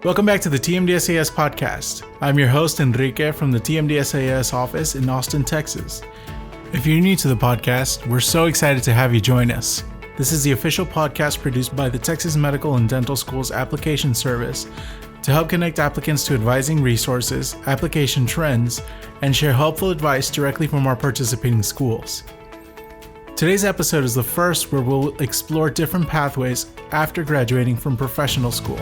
Welcome back to the TMDSAS podcast. I'm your host, Enrique, from the TMDSAS office in Austin, Texas. If you're new to the podcast, we're so excited to have you join us. This is the official podcast produced by the Texas Medical and Dental School's application service to help connect applicants to advising resources, application trends, and share helpful advice directly from our participating schools. Today's episode is the first where we'll explore different pathways after graduating from professional school.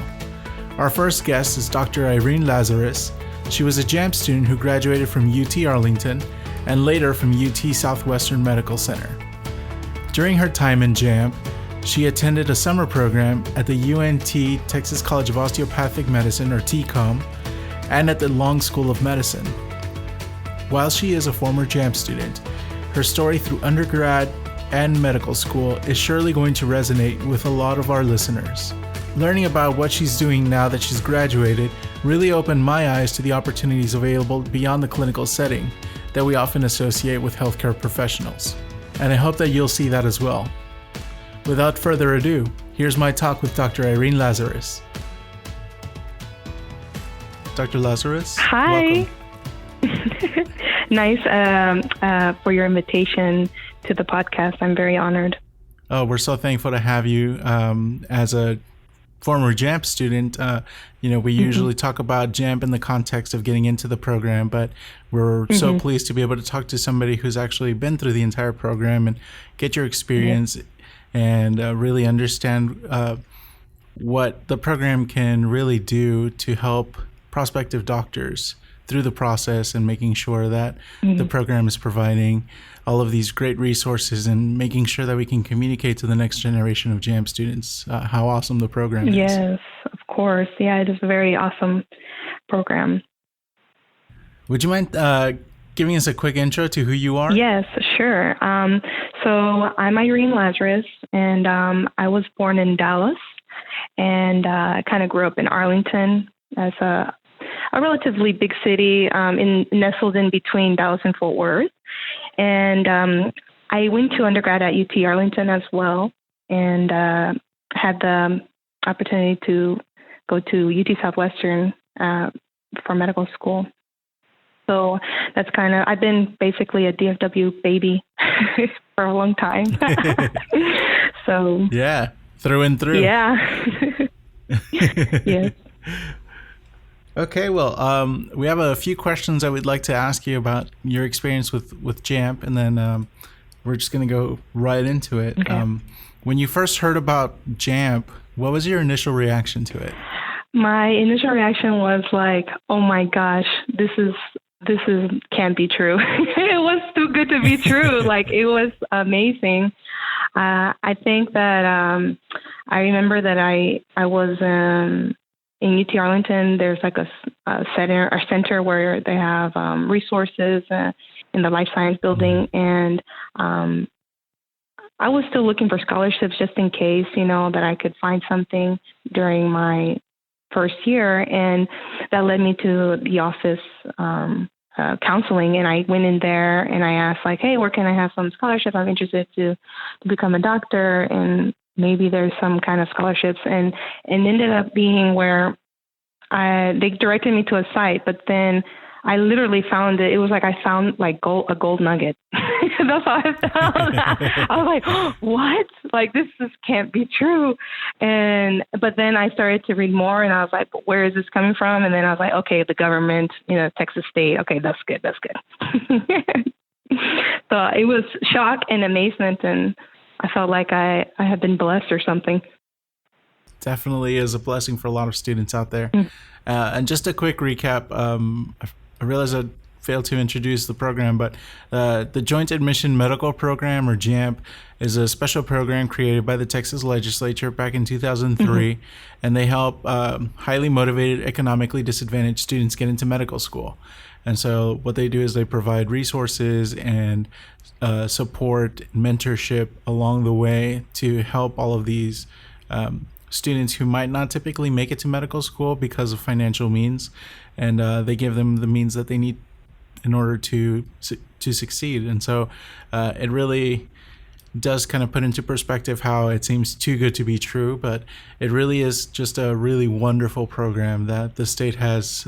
Our first guest is Dr. Irene Lazarus. She was a JAMP student who graduated from UT Arlington and later from UT Southwestern Medical Center. During her time in JAMP, she attended a summer program at the UNT Texas College of Osteopathic Medicine, or TCOM, and at the Long School of Medicine. While she is a former JAMP student, her story through undergrad and medical school is surely going to resonate with a lot of our listeners. Learning about what she's doing now that she's graduated really opened my eyes to the opportunities available beyond the clinical setting that we often associate with healthcare professionals. And I hope that you'll see that as well. Without further ado, here's my talk with Dr. Irene Lazarus. Dr. Lazarus, hi. Welcome. Nice for your invitation to the podcast. I'm very honored. Oh, we're so thankful to have you as a former JAMP student. We usually talk about JAMP in the context of getting into the program, but we're so pleased to be able to talk to somebody who's actually been through the entire program and get your experience and really understand what the program can really do to help prospective doctors through the process and making sure that the program is providing all of these great resources and making sure that we can communicate to the next generation of JAMP students how awesome the program is. Yes, of course. Yeah, it is a very awesome program. Would you mind giving us a quick intro to who you are? Yes, sure. So I'm Irene Lazarus, and I was born in Dallas, and I kind of grew up in Arlington as a relatively big city nestled in between Dallas and Fort Worth. And I went to undergrad at UT Arlington as well, and had the opportunity to go to UT Southwestern for medical school. So that's I've been basically a DFW baby for a long time. So yeah, through and through. Yeah. Yes. Okay, well, we have a few questions that we'd like to ask you about your experience with JAMP, and then we're just going to go right into it. Okay. When you first heard about JAMP, what was your initial reaction to it? My initial reaction was like, oh my gosh, this can't be true. It was too good to be true. Like, it was amazing. I think that I remember that I was in UT Arlington. There's like a center where they have resources in the life science building, and I was still looking for scholarships just in case, that I could find something during my first year, and that led me to the office counseling, and I went in there and I asked, like, hey, where can I have some scholarship? I'm interested to become a doctor, and maybe there's some kind of scholarships, and ended up being where they directed me to a site, but then I literally found it. It was like I found like a gold nugget. That's all I found. I was like, oh, what? Like, this can't be true. But then I started to read more, and I was like, but where is this coming from? And then I was like, okay, the government, Texas State. Okay, that's good. That's good. So it was shock and amazement, and I felt like I had been blessed or something. Definitely is a blessing for a lot of students out there. And just a quick recap, I realize I failed to introduce the program, but the Joint Admission Medical Program, or JAMP, is a special program created by the Texas legislature back in 2003, and they help highly motivated, economically disadvantaged students get into medical school. And so what they do is they provide resources and support, mentorship along the way to help all of these students who might not typically make it to medical school because of financial means, and they give them the means that they need in order to succeed. And so it really does kind of put into perspective how it seems too good to be true, but it really is just a really wonderful program that the state has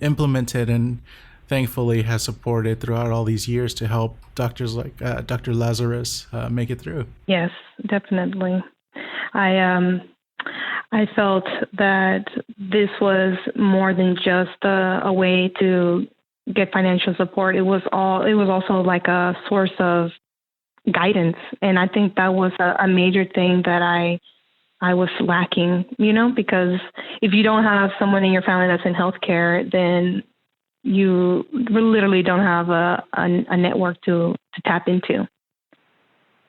implemented and thankfully has supported throughout all these years to help doctors like Dr. Lazarus make it through. Yes, definitely. I felt that this was more than just a way to get financial support. It was also like a source of guidance, and I think that was a major thing that I was lacking. Because if you don't have someone in your family that's in healthcare, then you literally don't have a network to tap into.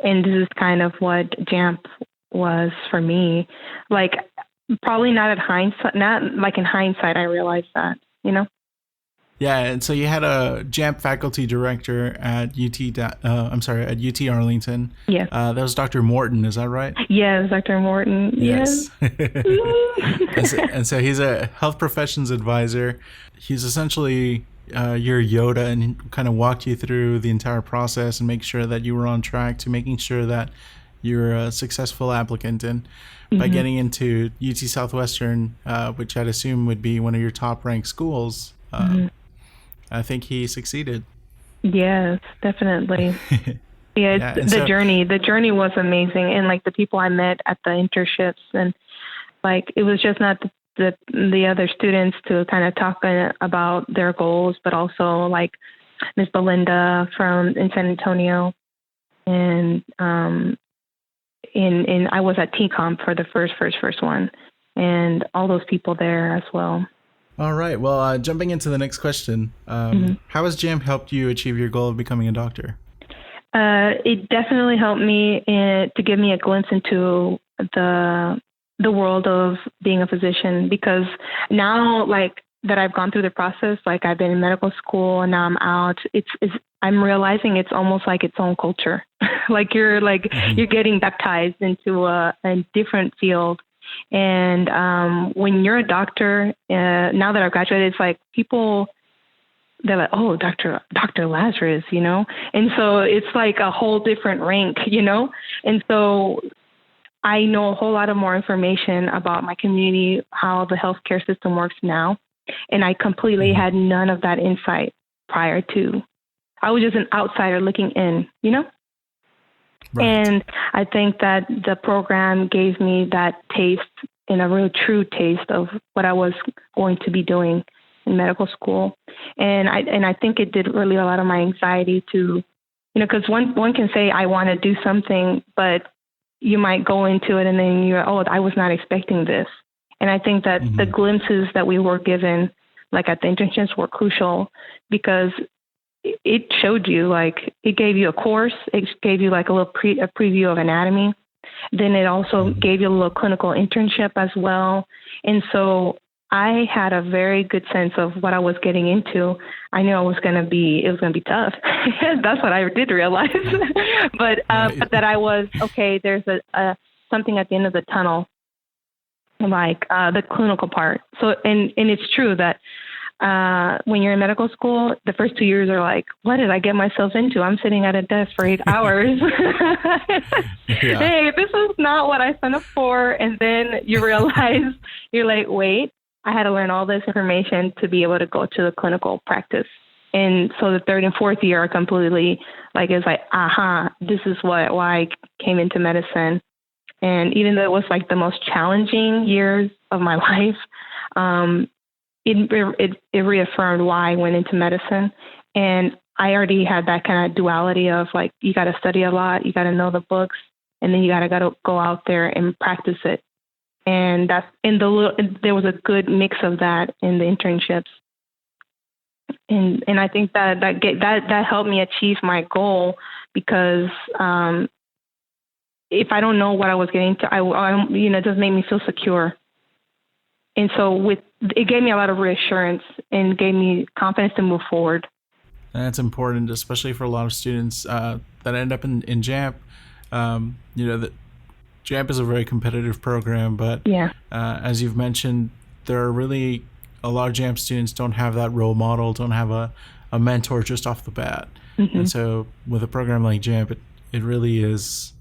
And this is kind of what JAMP was for me. Like, probably not in hindsight, I realized that, Yeah, and so you had a JAMP faculty director at at UT Arlington. Yes. That was Dr. Morton, is that right? Yes, Dr. Morton. Yes. and so he's a health professions advisor. He's essentially your Yoda, and he kind of walked you through the entire process and make sure that you were on track to making sure that you're a successful applicant. And by getting into UT Southwestern, which I'd assume would be one of your top ranked schools, I think he succeeded. Yes, definitely. The journey was amazing. And like the people I met at the internships, and like, it was just not the other students to kind of talk about their goals, but also like Miss Belinda in San Antonio. And, I was at TCOM for the first one, and all those people there as well. All right. Well, jumping into the next question, how has JAMP helped you achieve your goal of becoming a doctor? It definitely helped me to give me a glimpse into the world of being a physician, because now, like, that I've gone through the process, like I've been in medical school and now I'm out, I'm realizing it's almost like its own culture. Like you're getting baptized into a different field. And when you're a doctor, now that I've graduated, it's like people, they're like, oh, Dr. Lazarus, And so it's like a whole different rank, And so I know a whole lot of more information about my community, how the healthcare system works now. And I completely had none of that insight prior to. I was just an outsider looking in, Right. And I think that the program gave me that taste, and a real true taste of what I was going to be doing in medical school. And I think it did really a lot of my anxiety to, because one can say, I want to do something, but you might go into it and then you're, I was not expecting this. And I think that the glimpses that we were given, like at the internships, were crucial, because it showed you, like, it gave you a course, it gave you like a little a preview of anatomy. Then it also gave you a little clinical internship as well. And so I had a very good sense of what I was getting into. I knew it was going to be tough. That's what I did realize. but that I was, okay, there's a something at the end of the tunnel, like the clinical part. So, and it's true that when you're in medical school, the first 2 years are like, what did I get myself into? I'm sitting at a desk for 8 hours. Hey, this is not what I signed up for. And then you realize, you're like, wait, I had to learn all this information to be able to go to the clinical practice. And so the third and fourth year are completely like, it's like, this is why I came into medicine. And even though it was like the most challenging years of my life, it reaffirmed why I went into medicine. And I already had that kind of duality of like, you got to study a lot, you got to know the books, and then you got to go out there and practice it. And there was a good mix of that in the internships. And I think that helped me achieve my goal, because if I don't know what I was getting into, it doesn't make me feel secure. And so it gave me a lot of reassurance and gave me confidence to move forward. And that's important, especially for a lot of students that end up in JAMP. That JAMP is a very competitive program, but as you've mentioned, there are really a lot of JAMP students don't have that role model, don't have a mentor just off the bat. And so with a program like JAMP, it really is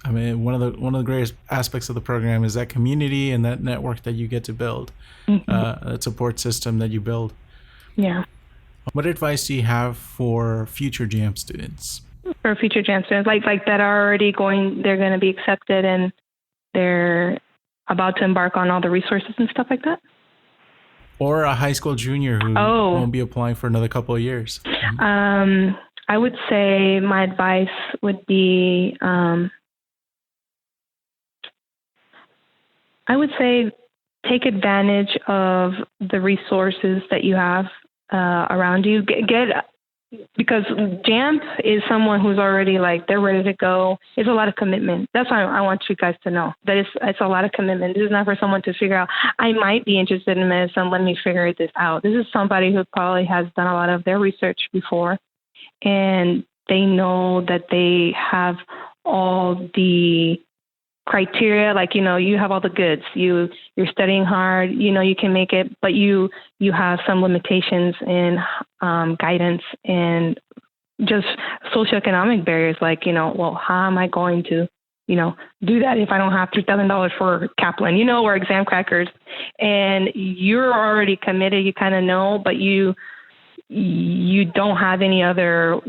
I mean, one of the greatest aspects of the program is that community and that network that you get to build, that support system that you build. Yeah. What advice do you have for future JAMP students? For future JAMP students, like that are already they're going to be accepted and they're about to embark on all the resources and stuff like that? Or a high school junior who won't be applying for another couple of years? I would say my advice would be, I would say take advantage of the resources that you have around you. Because JAMP is someone who's already they're ready to go. It's a lot of commitment. That's why I want you guys to know that it's a lot of commitment. This is not for someone to figure out, I might be interested in medicine. Let me figure this out. This is somebody who probably has done a lot of their research before, and they know that they have all the criteria, you have all the goods. You're studying hard, you can make it, but you have some limitations in guidance and just socioeconomic barriers. How am I going to, do that if I don't have $3,000 for Kaplan, or exam crackers? And you're already committed, you kind of know, but you don't have any other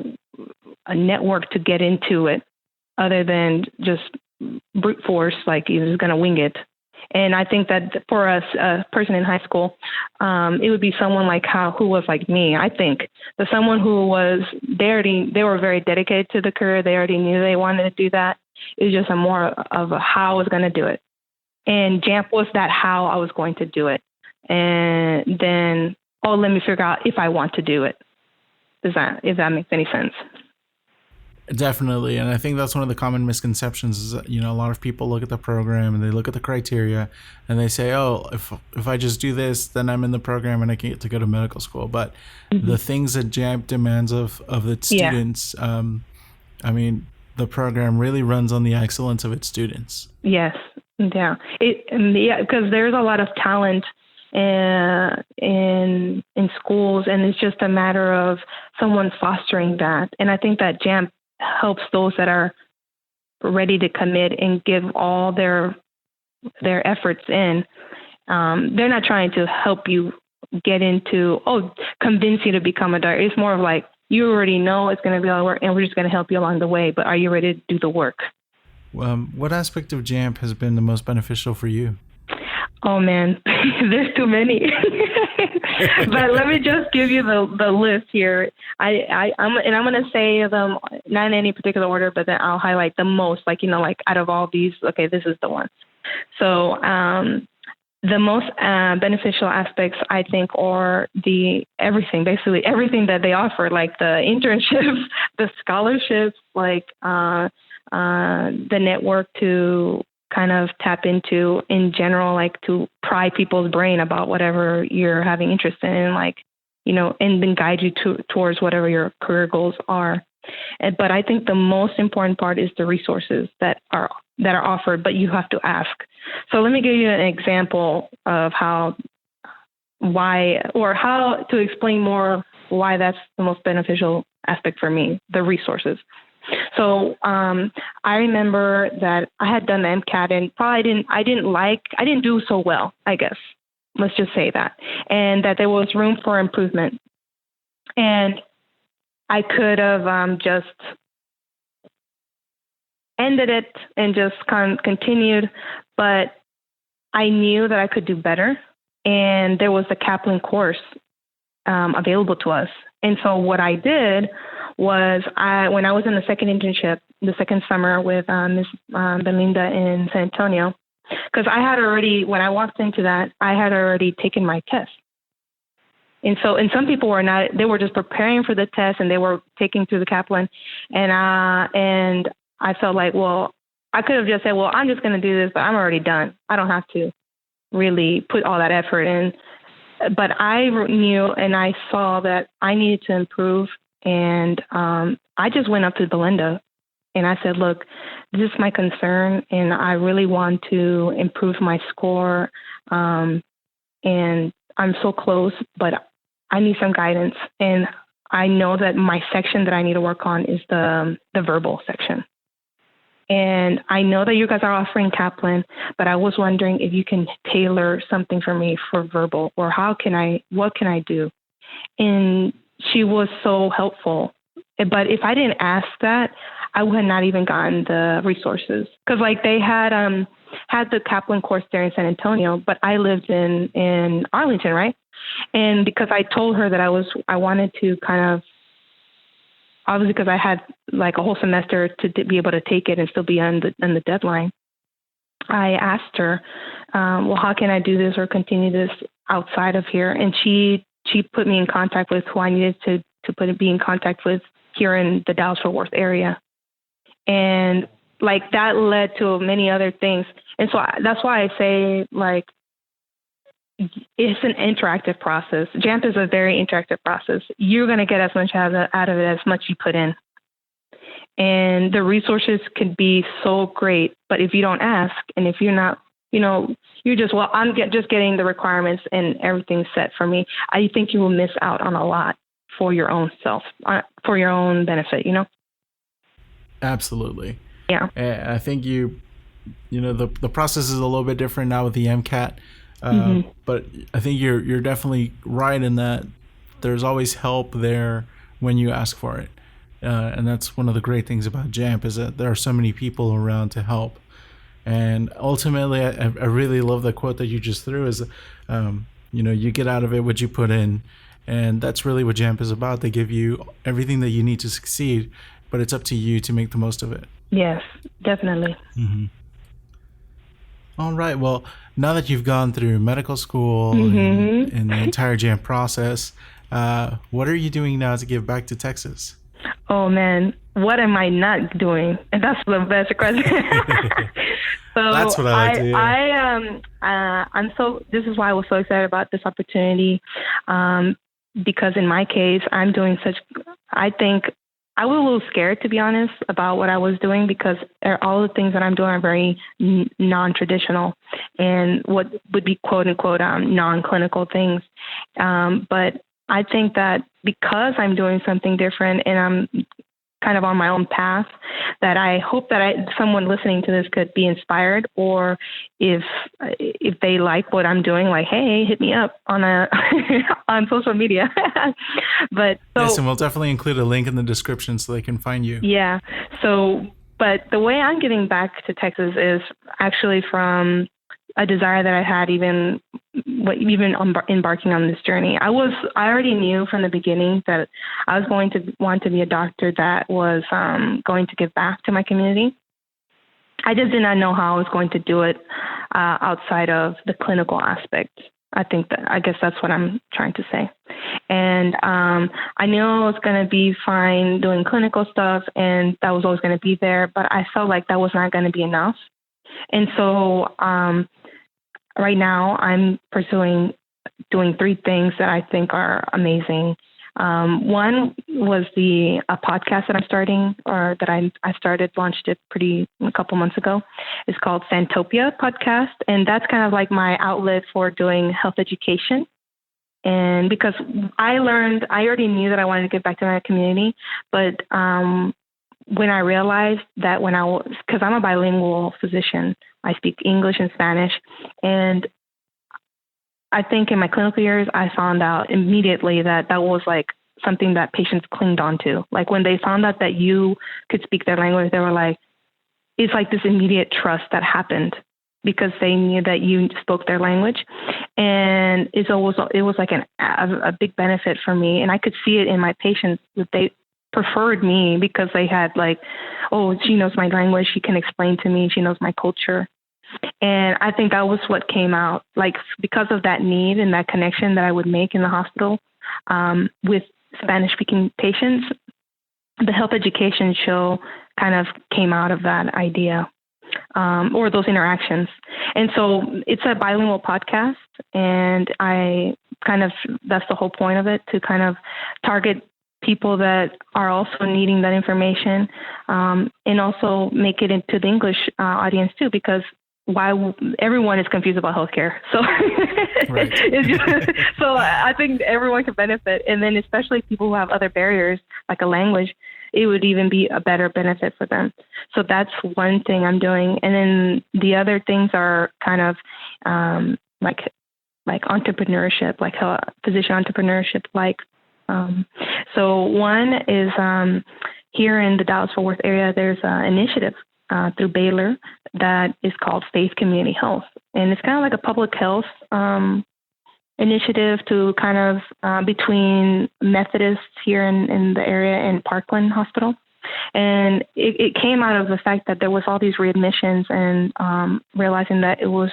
network to get into it other than just brute force, you're just going to wing it. And I think that for us, a person in high school, it would be someone who was like me. I think that someone who they were very dedicated to the career. They already knew they wanted to do that. It was just a more of a how I was going to do it. And JAMP was that how I was going to do it. And then, let me figure out if I want to do it. If that makes any sense. Definitely. And I think that's one of the common misconceptions is that, a lot of people look at the program and they look at the criteria and they say, if I just do this, then I'm in the program and I can get to go to medical school. But the things that JAMP demands of its students, the program really runs on the excellence of its students. Yes. Yeah. Because there's a lot of talent in schools, and it's just a matter of someone fostering that. And I think that JAMP helps those that are ready to commit and give all their efforts in. They're not trying to help you get into, convince you to become a doctor. It's more of you already know it's going to be all work, and we're just going to help you along the way. But are you ready to do the work? What aspect of JAMP has been the most beneficial for you? Oh, man, there's too many. But let me just give you the list here. I'm going to say them not in any particular order, but then I'll highlight the most, out of all these, okay, this is the one. So the most beneficial aspects, I think, are basically everything that they offer, like the internships, the scholarships, the network to kind of tap into in general, to pry people's brain about whatever you're having interest in, and then guide you towards whatever your career goals are. But I think the most important part is the resources that are offered, but you have to ask. So let me give you an example of how to explain more why that's the most beneficial aspect for me, the resources. So I remember that I had done the MCAT and probably I didn't do so well, I guess. Let's just say that. And that there was room for improvement. And I could have just ended it and just continued, but I knew that I could do better. And there was a Kaplan course available to us. And so what I did was when I was in the second internship, the second summer with Ms. Belinda in San Antonio, because I had already, when I walked into that, I had already taken my test. And some people were not, they were just preparing for the test and they were taking through the Kaplan. And I felt like, well, I could have just said, well, I'm just going to do this, but I'm already done. I don't have to really put all that effort in. But I knew and I saw that I needed to improve. And I just went up to Belinda and I said, look, this is my concern and I really want to improve my score. And I'm so close, but I need some guidance. And I know that my section that I need to work on is the verbal section. And I know that you guys are offering Kaplan, but I was wondering if you can tailor something for me for verbal, or what can I do? And she was so helpful. But if I didn't ask that, I would have not even gotten the resources. Because like they had the Kaplan course there in San Antonio, but I lived in Arlington, right? And because I told her that I wanted to kind of, obviously because I had like a whole semester to be able to take it and still be on the deadline, I asked her, well, how can I do this or continue this outside of here? And she put me in contact with who I needed to be in contact with here in the Dallas-Fort Worth area. And like that led to many other things. And so that's why I say like, it's an interactive process. JAMP is a very interactive process. You're going to get as much out of it as much you put in. And the resources could be so great, but if you don't ask, and if you're not, you're just, well, I'm just getting the requirements and everything's set for me, I think you will miss out on a lot for your own self, for your own benefit, Absolutely. Yeah. I think the process is a little bit different now with the MCAT. But I think you're definitely right in that there's always help there when you ask for it. And that's one of the great things about JAMP is that there are so many people around to help. And ultimately, I really love the quote that you just threw is, you get out of it what you put in. And that's really what JAMP is about. They give you everything that you need to succeed, but it's up to you to make the most of it. Yes, definitely. Mm-hmm. All right. Well, now that you've gone through medical school and the entire JAMP process, what are you doing now to give back to Texas? Oh, man. What am I not doing? And that's the best question. So that's what I like to hear. This is why I was so excited about this opportunity. Because in my case, I think I was a little scared, to be honest, about what I was doing because all the things that I'm doing are very non-traditional and what would be quote unquote non-clinical things. But I think that because I'm doing something different and I'm kind of on my own path, that I hope that someone listening to this could be inspired, or if they like what I'm doing, like, hey, hit me up on on social media. Yes, and we'll definitely include a link in the description so they can find you. Yeah. But the way I'm getting back to Texas is actually from a desire that I had even embarking on this journey. I already knew from the beginning that I was going to want to be a doctor that was going to give back to my community. I just did not know how I was going to do it outside of the clinical aspect. I guess that's what I'm trying to say. And I knew I was going to be fine doing clinical stuff, and that was always going to be there, but I felt like that was not going to be enough. And so right now I'm pursuing doing 3 things that I think are amazing. One was a podcast that I'm starting, or that I launched it a couple months ago. It's called Santopia Podcast. And that's kind of like my outlet for doing health education. And because I already knew that I wanted to give back to my community, but when I realized that because I'm a bilingual physician, I speak English and Spanish. And I think in my clinical years, I found out immediately that was like something that patients clinged on to. Like when they found out that you could speak their language, they were like, it's like this immediate trust that happened because they knew that you spoke their language. And it was like a big benefit for me. And I could see it in my patients that they preferred me because they had like, oh, she knows my language. She can explain to me. She knows my culture. And I think that was what came out, like because of that need and that connection that I would make in the hospital with Spanish-speaking patients, the health education show kind of came out of that idea or those interactions. And so it's a bilingual podcast, and that's the whole point of it, to kind of target people that are also needing that information and also make it into the English audience too, because everyone is confused about healthcare. So, right. So I think everyone can benefit. And then especially people who have other barriers, like a language, it would even be a better benefit for them. So that's one thing I'm doing. And then the other things are kind of like entrepreneurship, like physician entrepreneurship. So one is here in the Dallas-Fort Worth area, there's an initiative through Baylor that is called Faith Community Health. And it's kind of like a public health initiative to kind of between Methodists here in the area and Parkland Hospital. And it came out of the fact that there was all these readmissions and realizing that it was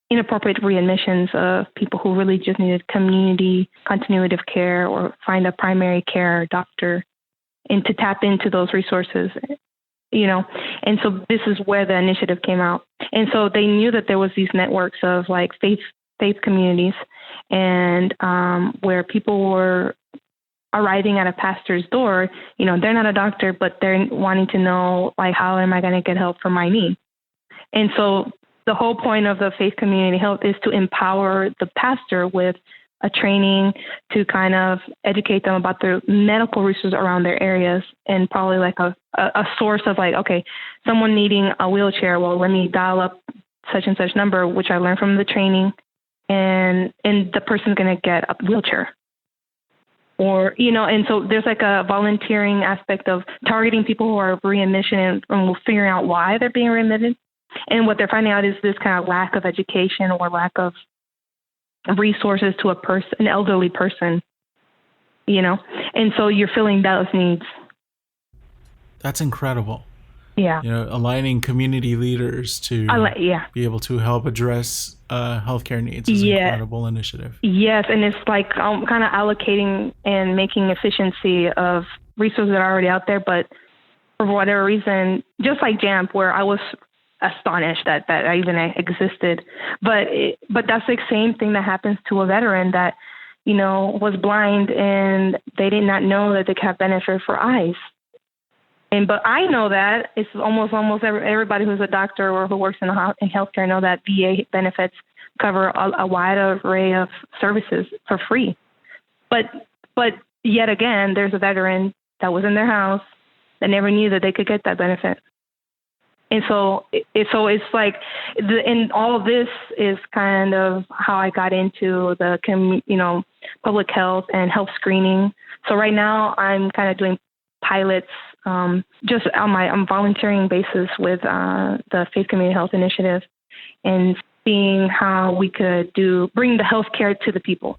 inappropriate readmissions of people who really just needed community continuity of care or find a primary care doctor and to tap into those resources, And so this is where the initiative came out. And so they knew that there was these networks of like faith communities and where people were arriving at a pastor's door, they're not a doctor, but they're wanting to know, like, how am I going to get help for my knee? And so the whole point of the Faith Community Health is to empower the pastor with a training to kind of educate them about the medical resources around their areas and probably like a source of like, okay, someone needing a wheelchair. Well, let me dial up such and such number, which I learned from the training, and the person's going to get a wheelchair. Or, and so there's like a volunteering aspect of targeting people who are readmission and figuring out why they're being readmitted. And what they're finding out is this kind of lack of education or lack of resources to an elderly person, and so you're filling those needs. That's incredible. Yeah. Aligning community leaders to be able to help address healthcare needs is an incredible initiative. Yes. And it's like kind of allocating and making efficiency of resources that are already out there. But for whatever reason, just like JAMP, where I was astonished that even existed. But that's the same thing that happens to a veteran that, was blind and they did not know that they could have benefit for eyes. But I know that it's almost everybody who's a doctor or who works in healthcare know that VA benefits cover a wide array of services for free. But yet again, there's a veteran that was in their house that never knew that they could get that benefit. And so it's like, and all of this is kind of how I got into the, public health and health screening. So right now I'm kind of doing pilots just on volunteering basis with the Faith Community Health Initiative and seeing how we could bring the healthcare to the people.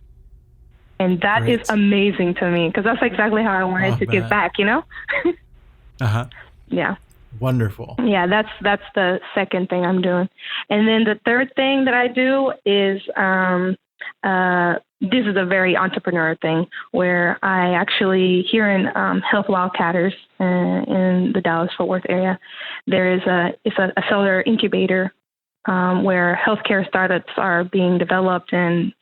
And that is amazing to me because that's exactly how I wanted to give back, Uh-huh. Yeah. Wonderful. Yeah, that's the second thing I'm doing. And then the third thing that I do is this is a very entrepreneur thing where I actually, here in Health Wildcatters in the Dallas-Fort Worth area, there is it's a seller incubator where healthcare startups are being developed and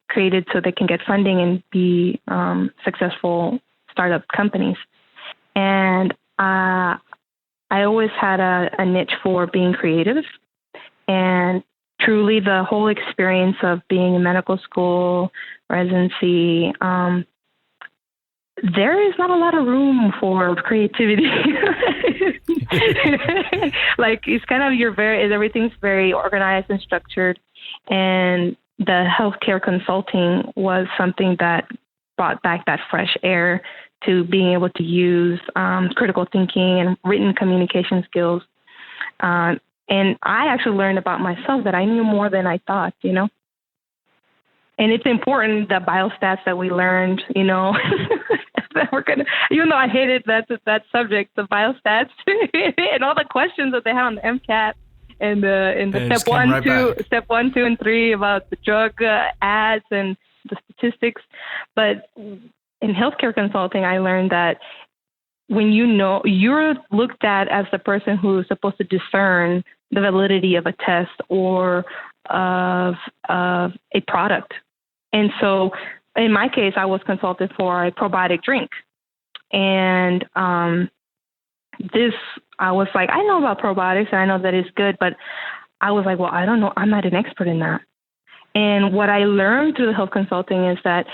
created so they can get funding and be successful startup companies. And I always had a niche for being creative, and truly the whole experience of being in medical school, residency, there is not a lot of room for creativity. Like it's kind of everything's very organized and structured, and the healthcare consulting was something that brought back that fresh air to being able to use critical thinking and written communication skills. And I actually learned about myself that I knew more than I thought, And it's important, the biostats that we learned, that we're going to, even though I hated that subject, the biostats and all the questions that they have on the MCAT and the step 1, 2, and 3 about the drug ads and the statistics. But in healthcare consulting, I learned that when you're looked at as the person who's supposed to discern the validity of a test or of a product. And so in my case, I was consulted for a probiotic drink. And I was like, I know about probiotics and I know that it's good, but I was like, well, I don't know. I'm not an expert in that. And what I learned through the health consulting is that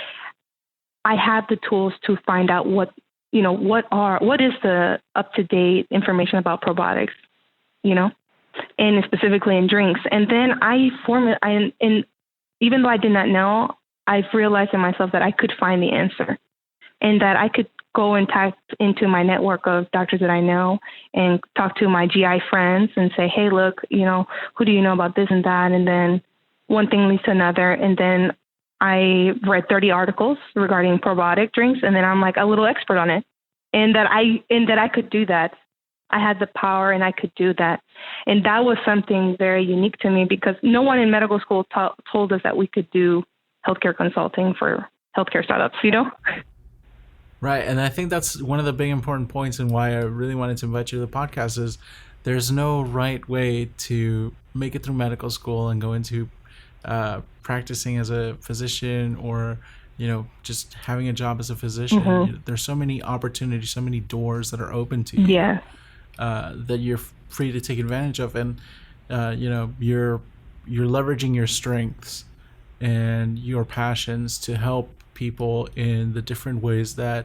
I have the tools to find out what what is the up-to-date information about probiotics, and specifically in drinks. And then and even though I did not know, I've realized in myself that I could find the answer and that I could go and tap into my network of doctors that I know and talk to my GI friends and say, hey, look, who do you know about this and that? And then one thing leads to another. And then I read 30 articles regarding probiotic drinks. And then I'm like a little expert on it. And that I could do that. I had the power and I could do that. And that was something very unique to me because no one in medical school told us that we could do healthcare consulting for healthcare startups, Right. And I think that's one of the big important points and why I really wanted to invite you to the podcast is there's no right way to make it through medical school and go into practicing as a physician or, just having a job as a physician. Mm-hmm. There's so many opportunities, so many doors that are open to you. Yeah. That you're free to take advantage of. And, you're leveraging your strengths and your passions to help people in the different ways that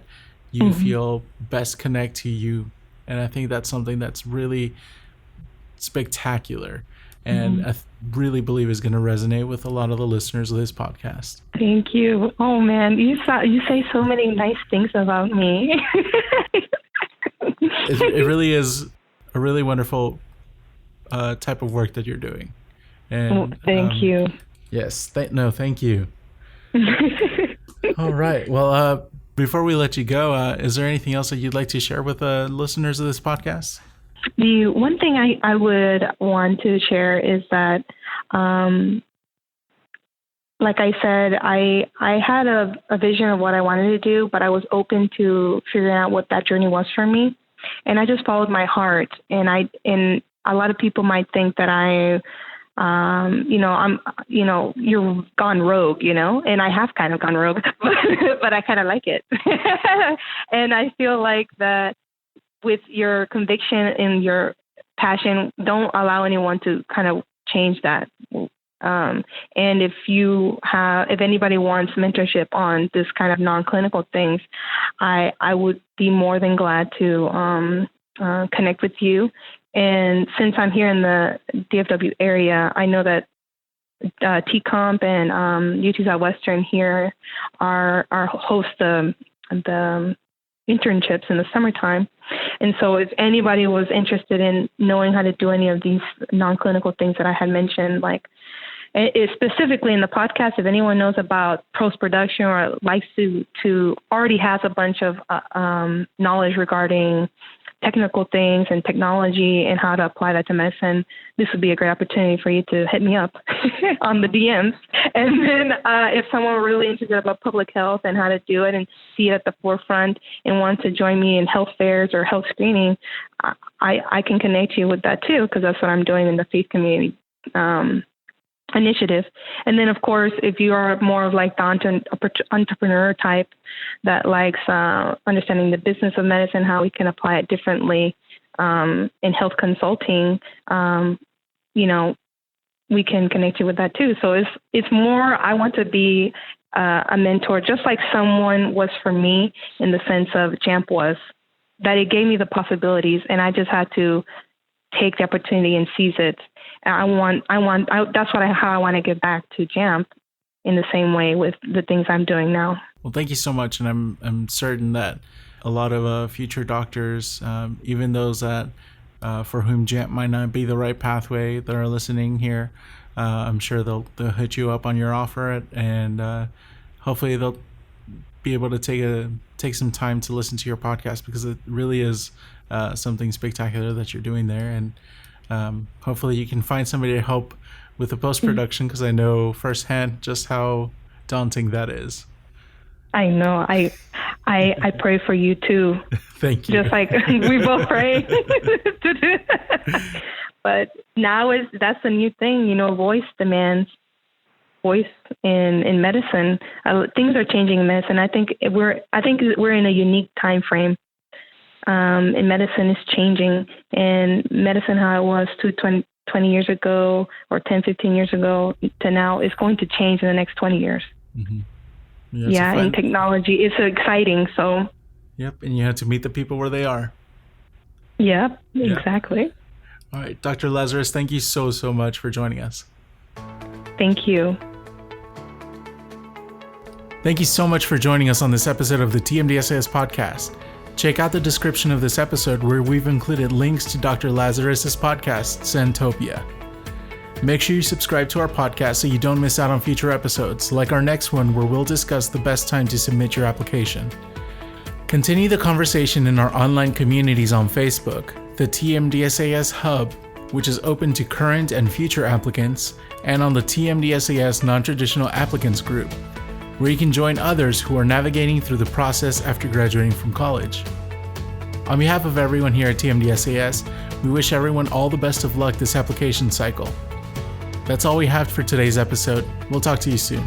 you mm-hmm. feel best connect to you. And I think that's something that's really spectacular and mm-hmm. I really believe is going to resonate with a lot of the listeners of this podcast. Thank you. Oh man, you say so many nice things about me. It really is a really wonderful type of work that you're doing. And thank you. Yes. Thank you. All right. Well, before we let you go, is there anything else that you'd like to share with the listeners of this podcast? The one thing I would want to share is that, like I said, I had a vision of what I wanted to do, but I was open to figuring out what that journey was for me. And I just followed my heart. And a lot of people might think that you're gone rogue, and I have kind of gone rogue, but I kind of like it. And I feel like that with your conviction and your passion, don't allow anyone to kind of change that. And if anybody wants mentorship on this kind of non-clinical things, I would be more than glad to connect with you. And since I'm here in the DFW area, I know that TCOM and UT Southwestern here are host the internships in the summertime. And so if anybody was interested in knowing how to do any of these non-clinical things that I had mentioned, like specifically in the podcast, if anyone knows about post-production or likes to already has a bunch of knowledge regarding technical things and technology and how to apply that to medicine, this would be a great opportunity for you to hit me up on the DMs. And then if someone were really interested about public health and how to do it and see it at the forefront and wants to join me in health fairs or health screening, I can connect you with that too, because that's what I'm doing in the faith community initiative. And then, of course, if you are more of like the entrepreneur type that likes understanding the business of medicine, how we can apply it differently in health consulting, we can connect you with that too. So it's more, I want to be a mentor, just like someone was for me in the sense of JAMP was, that it gave me the possibilities and I just had to take the opportunity and seize it. And that's how I want to give back to JAMP in the same way with the things I'm doing now. Well, thank you so much. And I'm certain that a lot of future doctors, even those that for whom JAMP might not be the right pathway that are listening here, I'm sure they'll hit you up on your offer and hopefully they'll be able to take some time to listen to your podcast because it really is something spectacular that you're doing there. And hopefully you can find somebody to help with the post-production because I know firsthand just how daunting that is. I know. I pray for you too. Thank you. Just like we both pray. But now that's a new thing, voice demands voice in medicine. Things are changing in medicine. I think we're in a unique time frame. And medicine is changing, and medicine, how it was 20 years ago or 10, 15 years ago to now is going to change in the next 20 years. Mm-hmm. Yeah, and technology is exciting. So Yep, and you have to meet the people where they are. Yep, exactly. All right, Dr. Lazarus, thank you so much for joining us. Thank you. Thank you so much for joining us on this episode of the TMDSAS podcast. Check out the description of this episode where we've included links to Dr. Lazarus' podcast, Santopia. Make sure you subscribe to our podcast so you don't miss out on future episodes, like our next one where we'll discuss the best time to submit your application. Continue the conversation in our online communities on Facebook, the TMDSAS Hub, which is open to current and future applicants, and on the TMDSAS Non-Traditional Applicants group, where you can join others who are navigating through the process after graduating from college. On behalf of everyone here at TMDSAS, we wish everyone all the best of luck this application cycle. That's all we have for today's episode. We'll talk to you soon.